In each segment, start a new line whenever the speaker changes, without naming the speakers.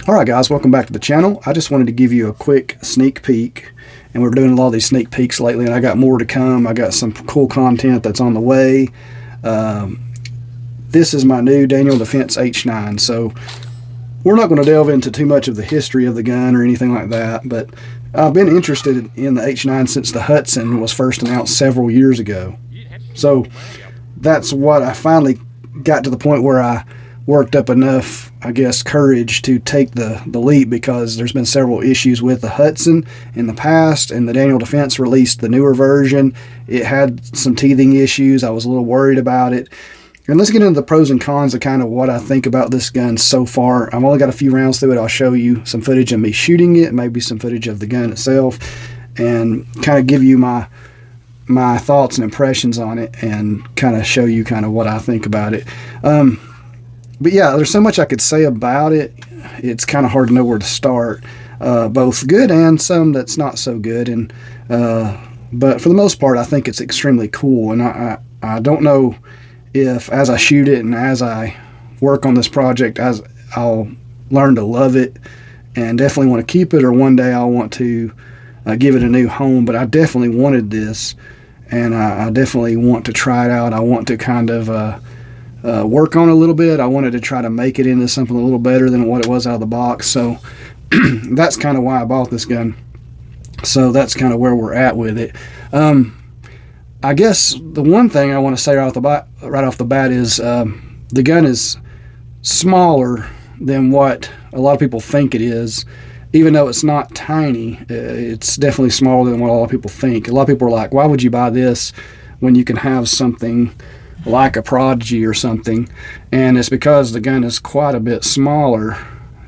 Alright guys, welcome back to the channel. I just wanted to give you a quick sneak peek, and we're doing a lot of these sneak peeks lately, and I got more to come. I got some cool content that's on the way. This is my new Daniel Defense H9, so we're not going to delve into too much of the history of the gun or anything like that, but I've been interested in the H9 since the Hudson was first announced several years ago. So that's what I finally got to the point where I worked up enough, I guess, courage to take the leap, because there's been several issues with the Hudson in the past, and the Daniel Defense released the newer version. It had some teething issues. I was a little worried about it. And let's get into the pros and cons of kind of what I think about this gun so far. I've only got a few rounds through it. I'll show you some footage of me shooting it, maybe some footage of the gun itself, and kind of give you my thoughts and impressions on it, and kind of show you kind of what I think about it. But yeah, there's so much I could say about it. It's kind of hard to know where to start. Both good and some that's not so good. And but for the most part, I think it's extremely cool. And I don't know if as I shoot it and as I work on this project, as I'll learn to love it and definitely want to keep it, or one day I'll want to give it a new home. But I definitely wanted this, and I definitely want to try it out. I want to kind of work on it a little bit. I wanted to try to make it into something a little better than what it was out of the box. So that's kind of why I bought this gun. So that's kind of where we're at with it. I guess the one thing I want to say right off the bat is the gun is smaller than what a lot of people think it is. Even though it's not tiny, it's definitely smaller than what a lot of people think. A lot of people are like, why would you buy this when you can have something like a Prodigy or something? And it's because the gun is quite a bit smaller.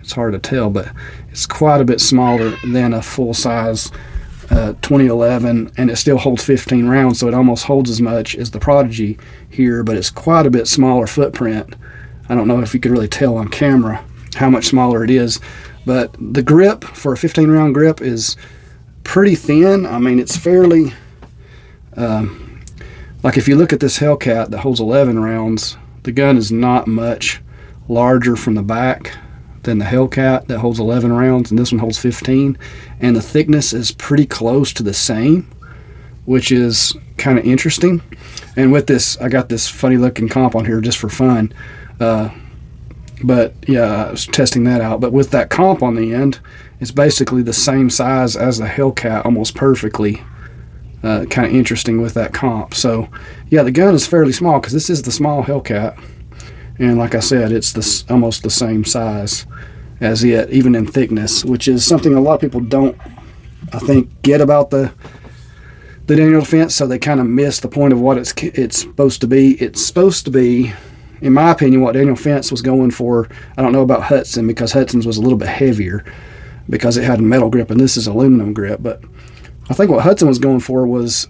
It's hard to tell, but it's quite a bit smaller than a full-size 2011, and it still holds 15 rounds, so it almost holds as much as the Prodigy here, but it's quite a bit smaller footprint. I don't know if you can really tell on camera how much smaller it is, but the grip for a 15 round grip is pretty thin. I mean, it's fairly like if you look at this Hellcat that holds 11 rounds, the gun is not much larger from the back than the Hellcat that holds 11 rounds, and this one holds 15, and the thickness is pretty close to the same, which is kind of interesting. And with this, I got this funny looking comp on here just for fun, but yeah, I was testing that out. But with that comp on the end, it's basically the same size as the Hellcat, almost perfectly. Kind of interesting with that comp. So yeah, the gun is fairly small, because this is the small Hellcat, and like I said, it's almost the same size as it, even in thickness, which is something a lot of people don't, I think, get about the Daniel Defense. So they kind of miss the point of what it's supposed to be. It's supposed to be, in my opinion, what Daniel Defense was going for. I don't know about Hudson, because Hudson's was a little bit heavier because it had a metal grip, and this is aluminum grip. But I think what Hudson was going for was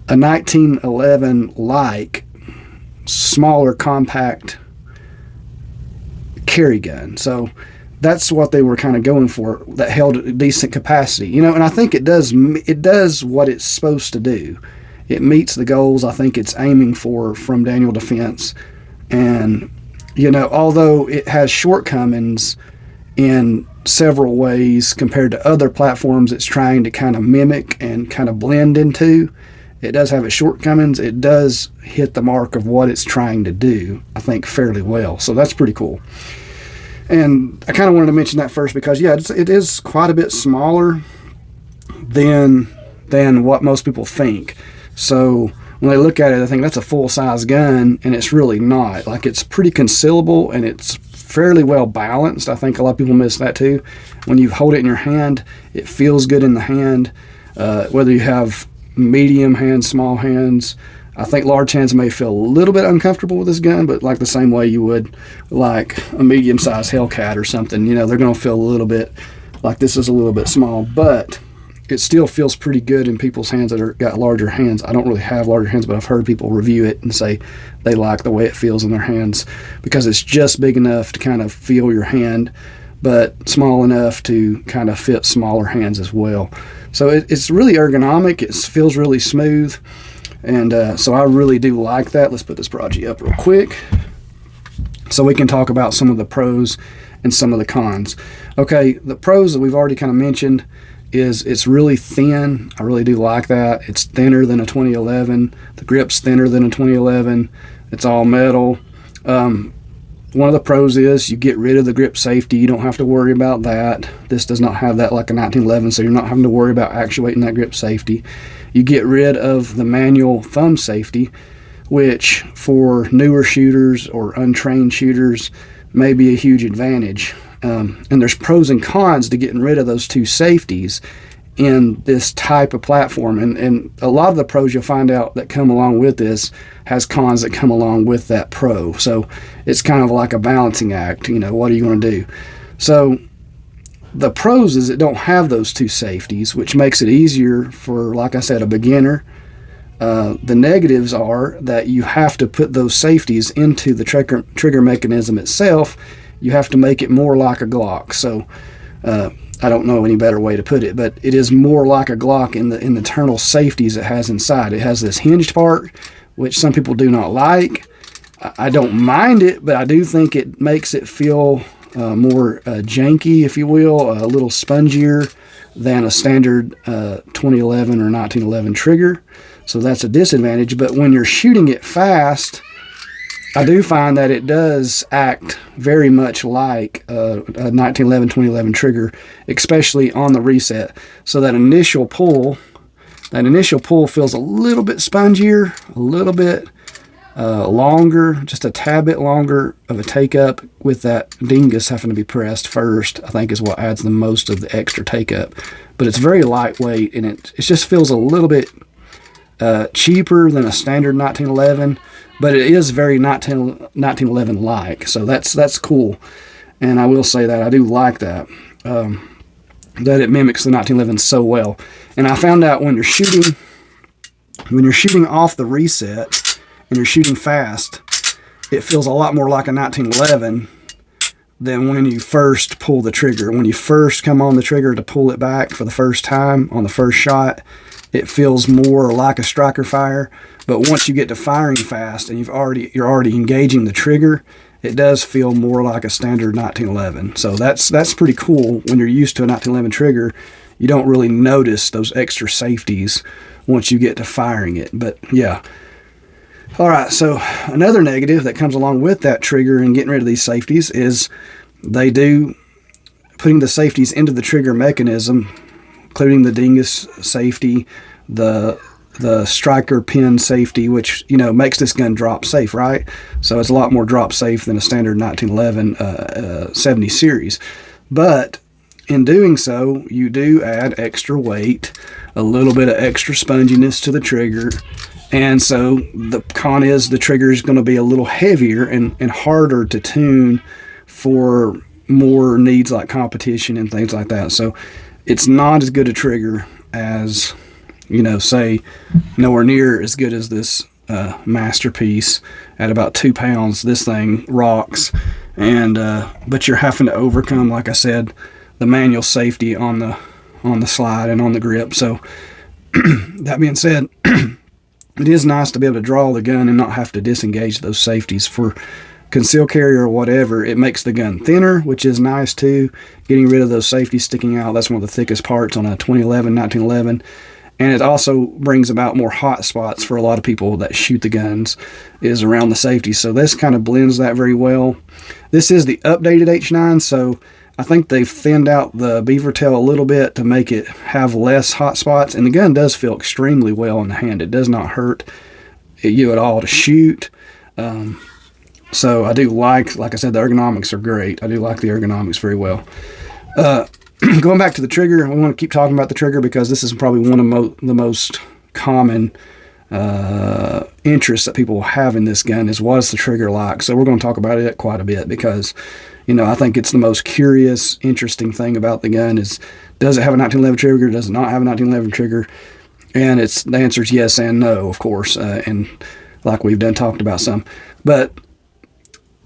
a 1911-like, smaller, compact carry gun. So that's what they were kind of going for, that held a decent capacity, you know. And I think it does what it's supposed to do. It meets the goals I think it's aiming for from Daniel Defense. And you know, although it has shortcomings in several ways compared to other platforms it's trying to kind of mimic and kind of blend into, it does have its shortcomings. It does hit the mark of what it's trying to do, I think, fairly well. So that's pretty cool. And I kind of wanted to mention that first because, yeah, it is quite a bit smaller than what most people think. So when they look at it, I think that's a full-size gun, and it's really not. Like, it's pretty concealable, and it's fairly well balanced. I think a lot of people miss that too. When you hold it in your hand, it feels good in the hand, whether you have medium hands, small hands. I think large hands may feel a little bit uncomfortable with this gun, but like the same way you would like a medium-sized Hellcat or something, you know, they're going to feel a little bit like this is a little bit small, but it still feels pretty good in people's hands that are got larger hands. I don't really have larger hands, but I've heard people review it and say they like the way it feels in their hands because it's just big enough to kind of feel your hand, but small enough to kind of fit smaller hands as well. So it's really ergonomic. It feels really smooth, and so I really do like that. Let's put this Prodigy up real quick. So we can talk about some of the pros and some of the cons. Okay, the pros that we've already kind of mentioned is it's really thin. I really do like that. It's thinner than a 2011. The grip's thinner than a 2011. It's all metal. One of the pros is you get rid of the grip safety. You don't have to worry about that. This does not have that like a 1911, so you're not having to worry about actuating that grip safety. You get rid of the manual thumb safety, which for newer shooters or untrained shooters may be a huge advantage. And there's pros and cons to getting rid of those two safeties in this type of platform. And a lot of the pros you'll find out that come along with this has cons that come along with that pro. So it's kind of like a balancing act. What are you going to do? So the pros is it don't have those two safeties, which makes it easier for, like I said, a beginner. The negatives are that you have to put those safeties into the trigger mechanism itself. You have to make it more like a Glock. So I don't know any better way to put it, but it is more like a Glock in the internal safeties it has inside. It has this hinged part, which some people do not like. I don't mind it, but I do think it makes it feel more janky, if you will, a little spongier than a standard 2011 or 1911 trigger. So that's a disadvantage. But when you're shooting it fast, I do find that it does act very much like a 1911, 2011 trigger, especially on the reset. So that initial pull feels a little bit spongier, a little bit longer, just a tad bit longer of a take up, with that dingus having to be pressed first, I think is what adds the most of the extra take up. But it's very lightweight, and it just feels a little bit cheaper than a standard 1911, but it is very 1911 like. So that's cool, and I will say that I do like that that it mimics the 1911 so well. And I found out when you're shooting off the reset and you're shooting fast, it feels a lot more like a 1911 than when you first pull the trigger. When you first come on the trigger to pull it back for the first time on the first shot, it feels more like a striker fire. But once you get to firing fast and you're already engaging the trigger, it does feel more like a standard 1911. So that's pretty cool. When you're used to a 1911 trigger, you don't really notice those extra safeties once you get to firing it. But yeah. All right, so another negative that comes along with that trigger and getting rid of these safeties is putting the safeties into the trigger mechanism, including the dingus safety, the striker pin safety, which makes this gun drop safe, right? So it's a lot more drop safe than a standard 1911 70 series. But in doing so, you do add extra weight, a little bit of extra sponginess to the trigger. And so the con is the trigger is going to be a little heavier and harder to tune for more needs like competition and things like that. So it's not as good a trigger as, say, nowhere near as good as this Masterpiece at about 2 pounds. This thing rocks. And but you're having to overcome, like I said, the manual safety on the slide and on the grip. So that being said, it is nice to be able to draw the gun and not have to disengage those safeties. For concealed carry or whatever, it makes the gun thinner, which is nice too. Getting rid of those safeties sticking out, that's one of the thickest parts on a 2011, 1911. And it also brings about more hot spots for a lot of people that shoot the guns, is around the safety. So this kind of blends that very well. This is the updated H9, so I think they've thinned out the beaver tail a little bit to make it have less hot spots. And the gun does feel extremely well in the hand. It does not hurt you at all to shoot. So I do like I said, the ergonomics are great. I do like the ergonomics very well. Going back to the trigger, we want to keep talking about the trigger because this is probably one of the most common interests that people have in this gun is what's the trigger like. So we're going to talk about it quite a bit because, I think it's the most curious, interesting thing about the gun is, does it have a 1911 trigger? Does it not have a 1911 trigger? And the answer is yes and no, of course, and like we've talked about some. But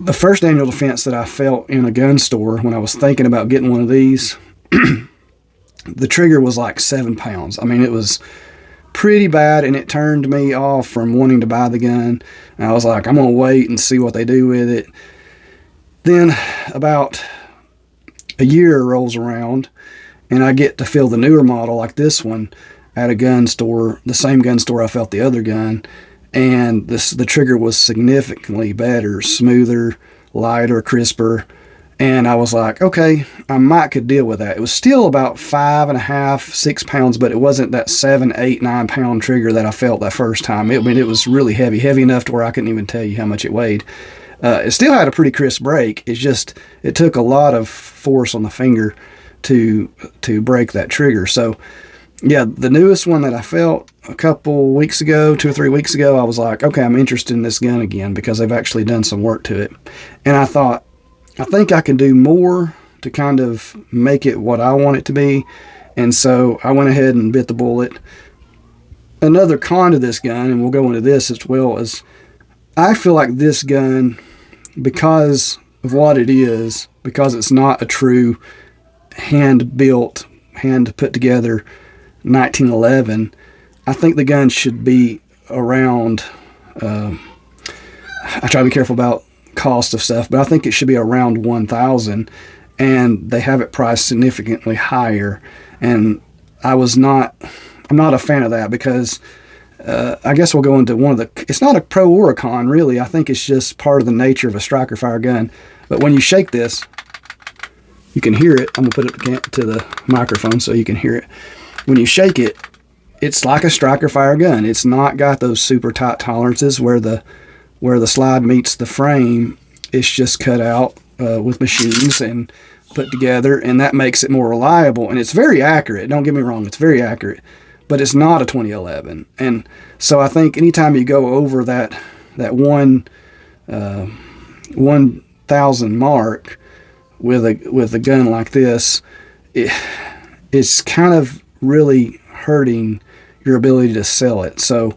the first annual defense that I felt in a gun store when I was thinking about getting one of these, the trigger was like 7 pounds. I mean, it was pretty bad, and it turned me off from wanting to buy the gun. And I was like, I'm going to wait and see what they do with it. Then about a year rolls around, and I get to feel the newer model like this one at a gun store, the same gun store I felt the other gun, and the trigger was significantly better, smoother, lighter, crisper. And I was like, okay, I might could deal with that. It was still about 5.5, 6 pounds, but it wasn't that 7, 8, 9 pound trigger that I felt that first time. I mean, it was really heavy enough to where I couldn't even tell you how much it weighed. It still had a pretty crisp break. It's just, it took a lot of force on the finger to break that trigger. So yeah, the newest one that I felt a couple weeks ago, 2 or 3 weeks ago, I was like, okay, I'm interested in this gun again because they've actually done some work to it. And I thought, I think I can do more to kind of make it what I want it to be. And so I went ahead and bit the bullet. Another con to this gun, and we'll go into this as well, is I feel like this gun, because of what it is, because it's not a true hand-built, hand-put-together 1911, I think the gun should be around, I try to be careful about cost of stuff, but I think it should be around 1,000, and they have it priced significantly higher. And I'm not a fan of that because I guess we'll go into one of the, it's not a pro or a con really. I think it's just part of the nature of a striker fire gun. But when you shake this, you can hear it. I'm gonna put it to the microphone so you can hear it. When you shake it, it's like a striker fire gun. It's not got those super tight tolerances where the slide meets the frame. It's just cut out with machines and put together, and that makes it more reliable. And it's very accurate. Don't get me wrong, it's very accurate, but it's not a 2011. And so I think anytime you go over that 1,000 mark with a gun like this, it's kind of really hurting your ability to sell it. So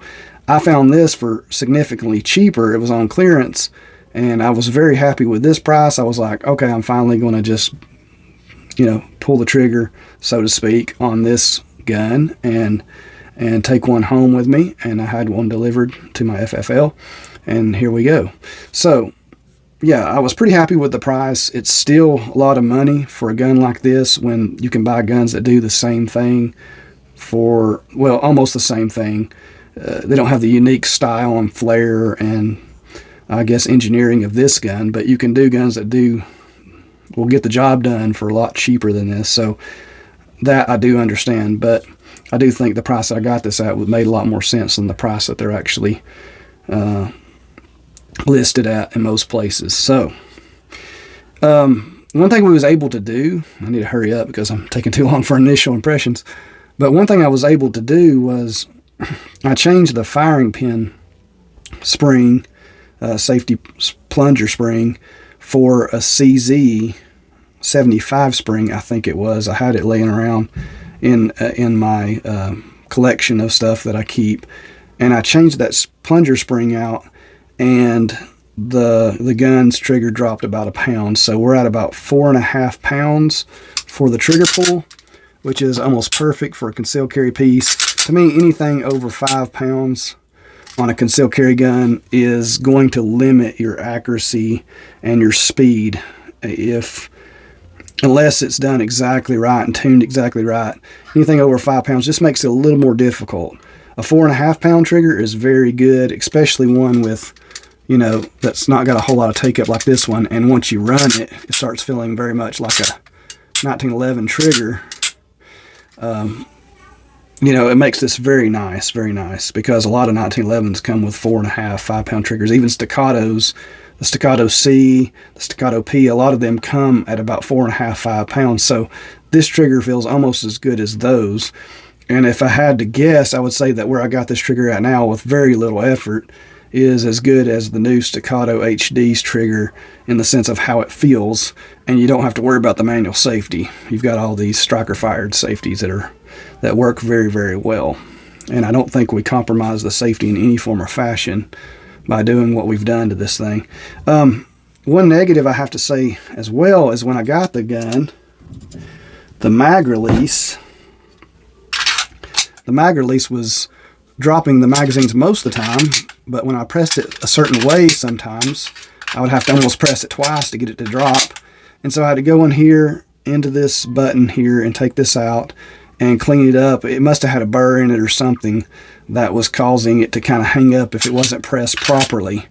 I found this for significantly cheaper. It was on clearance, and I was very happy with this price. I was like, okay, I'm finally going to just, pull the trigger, so to speak, on this gun and take one home with me. And I had one delivered to my FFL, and here we go. So yeah, I was pretty happy with the price. It's still a lot of money for a gun like this when you can buy guns that do the same thing for, well, almost the same thing. They don't have the unique style and flair and I guess engineering of this gun, but you can do guns that will get the job done for a lot cheaper than this. So that I do understand, but I do think the price that I got this at made a lot more sense than the price that they're actually listed at in most places. So one thing we was able to do, I need to hurry up because I'm taking too long for initial impressions, but one thing I was able to do was I changed the firing pin spring, safety plunger spring, for a CZ 75 spring, I think it was. I had it laying around in my collection of stuff that I keep, and I changed that plunger spring out, and the gun's trigger dropped about 1 pound. So we're at about 4.5 pounds for the trigger pull, which is almost perfect for a concealed carry piece. To me, anything over 5 pounds on a concealed carry gun is going to limit your accuracy and your speed unless it's done exactly right and tuned exactly right. Anything over 5 pounds just makes it a little more difficult. A 4.5 pound trigger is very good, especially one with, that's not got a whole lot of take up like this one. And once you run it, it starts feeling very much like a 1911 trigger. It makes this very nice because a lot of 1911s come with 4.5, 5 pound triggers. Even staccatos, the staccato C, the staccato P, a lot of them come at about 4.5, 5 pounds. So this trigger feels almost as good as those. And if I had to guess, I would say that where I got this trigger at now with very little effort is as good as the new Staccato HD's trigger in the sense of how it feels, and you don't have to worry about the manual safety. You've got all these striker fired safeties that work very, very well. And I don't think we compromise the safety in any form or fashion by doing what we've done to this thing. One negative I have to say as well is when I got the gun, the mag release was dropping the magazines most of the time, but when I pressed it a certain way sometimes, I would have to almost press it twice to get it to drop. And so I had to go in here into this button here and take this out and clean it up. It must have had a burr in it or something that was causing it to kind of hang up if it wasn't pressed properly.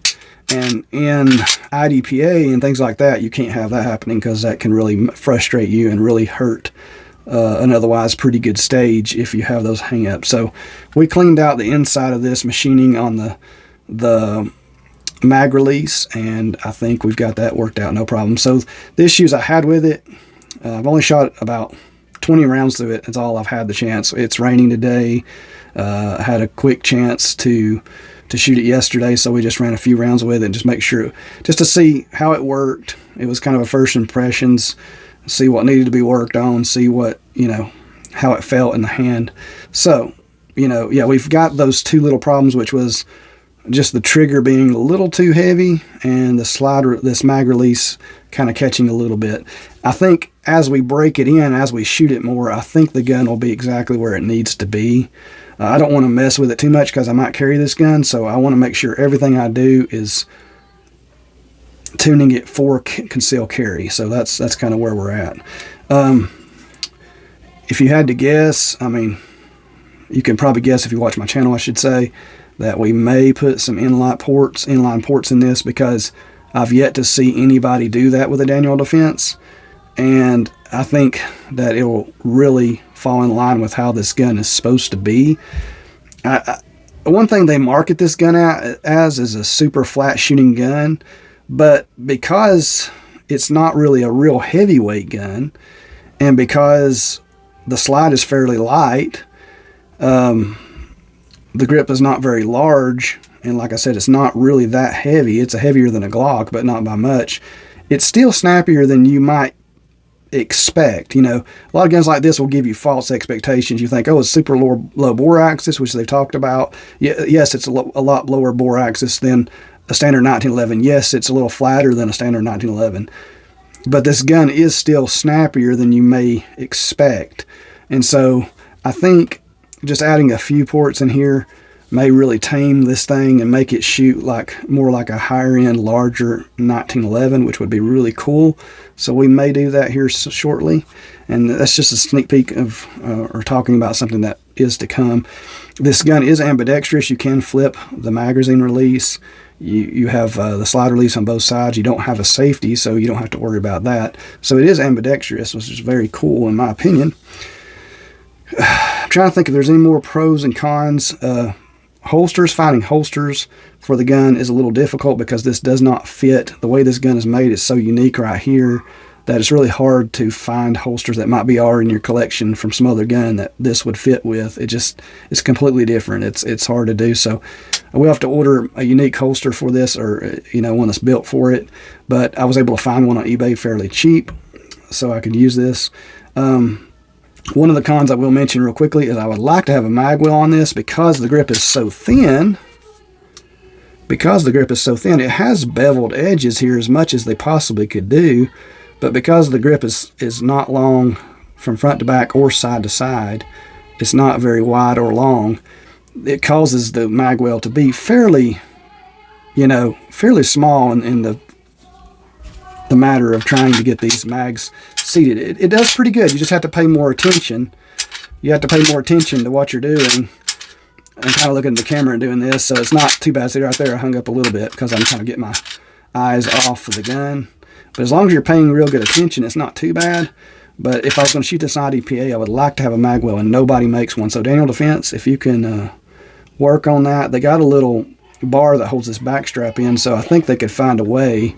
And in IDPA and things like that, you can't have that happening, because that can really frustrate you and really hurt an otherwise pretty good stage if you have those hang ups. So we cleaned out the inside of this machining on the mag release, and I think we've got that worked out no problem. So the issues I had with it, I've only shot about 20 rounds through it. That's all I've had the chance. It's raining today. I had a quick chance to shoot it yesterday, so we just ran a few rounds with it and just to see how it worked. It was kind of a first impressions, see what needed to be worked on, see what, how it felt in the hand. So, yeah, we've got those two little problems, which was just the trigger being a little too heavy and this mag release kind of catching a little bit. I think as we break it in, as we shoot it more, I think the gun will be exactly where it needs to be. I don't want to mess with it too much because I might carry this gun, so I want to make sure everything I do is tuning it for concealed carry. So that's kind of where we're at. If you had to guess, you can probably guess if you watch my channel, I should say, that we may put some inline ports in this, because I've yet to see anybody do that with a Daniel Defense, and I think that it will really fall in line with how this gun is supposed to be. One thing they market this gun as is a super flat shooting gun, but because it's not really a real heavyweight gun, and because the slide is fairly light, the grip is not very large, and like I said, it's not really that heavy. It's heavier than a Glock, but not by much. It's still snappier than you might expect. A lot of guns like this will give you false expectations. You think, oh, it's super low bore axis, which they've talked about. Yes, it's a lot lower bore axis than a standard 1911. Yes, it's a little flatter than a standard 1911. But this gun is still snappier than you may expect. And so I think just adding a few ports in here may really tame this thing and make it shoot more like a higher end, larger 1911, which would be really cool. So we may do that here shortly, and that's just a sneak peek of or talking about something that is to come. This gun is ambidextrous. You can flip the magazine release. You have the slide release on both sides. You don't have a safety, so you don't have to worry about that. So it is ambidextrous, which is very cool in my opinion. I'm trying to think if there's any more pros and cons. Finding holsters for the gun is a little difficult, because this does not fit. The way this gun is made is so unique right here that it's really hard to find holsters that might be already in your collection from some other gun that this would fit with. It's completely different. It's hard to do. So we'll have to order a unique holster for this, or one that's built for it. But I was able to find one on eBay fairly cheap, so I could use this. One of the cons I will mention real quickly is I would like to have a mag well on this, because the grip is so thin. It has beveled edges here as much as they possibly could do, but because the grip is not long from front to back or side to side, it's not very wide or long, it causes the mag well to be fairly small in the matter of trying to get these mags seated. It does pretty good. You just have to pay more attention. You have to pay more attention to what you're doing. I'm kind of looking at the camera and doing this, so it's not too bad. See right there, I hung up a little bit because I'm trying to get my eyes off of the gun. But as long as you're paying real good attention, it's not too bad. But if I was going to shoot this IDPA, I would like to have a mag well, and nobody makes one. So Daniel Defense, if you can work on that. They got a little bar that holds this back strap in, so I think they could find a way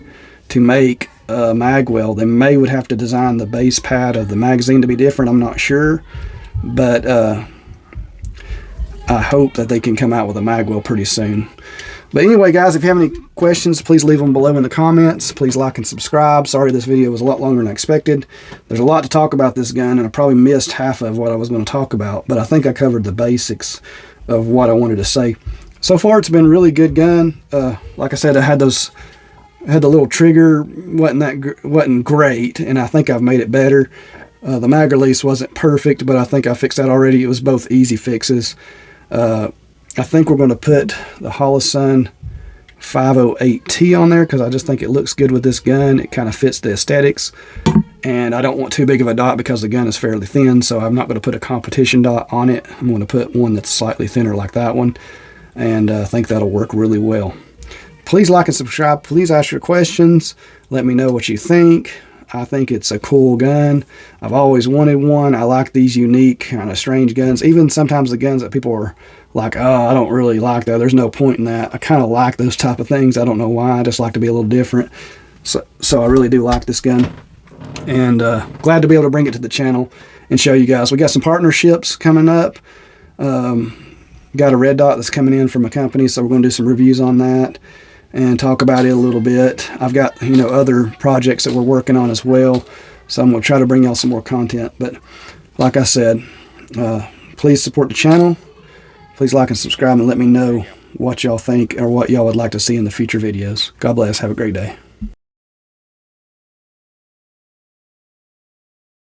to make a mag well. They would have to design the base pad of the magazine to be different. I'm not sure, but I hope that they can come out with a mag well pretty soon. But anyway, guys, if you have any questions, please leave them below in the comments. Please like and subscribe. Sorry this video was a lot longer than I expected. There's a lot to talk about this gun, and I probably missed half of what I was going to talk about, but I think I covered the basics of what I wanted to say. So far, it's been a really good gun. Like I said, I had the little trigger wasn't great, and I think I've made it better. The mag release wasn't perfect, but I think I fixed that already. It was both easy fixes. I think we're going to put the Holosun 508T on there because I just think it looks good with this gun. It kind of fits the aesthetics, and I don't want too big of a dot because the gun is fairly thin, so I'm not going to put a competition dot on it. I'm going to put one that's slightly thinner like that one, and I think that'll work really well. Please like and subscribe. Please ask your questions. Let me know what you think. I think it's a cool gun. I've always wanted one. I like these unique, kind of strange guns. Even sometimes the guns that people are like, oh, I don't really like that. There's no point in that. I kind of like those type of things. I don't know why. I just like to be a little different. So I really do like this gun. And glad to be able to bring it to the channel and show you guys. We got some partnerships coming up. Got a red dot that's coming in from a company, so we're going to do some reviews on that and talk about it a little bit. I've got, other projects that we're working on as well, so I'm going to try to bring y'all some more content. But like I said, please support the channel. Please like and subscribe and let me know what y'all think or what y'all would like to see in the future videos. God bless. Have a great day.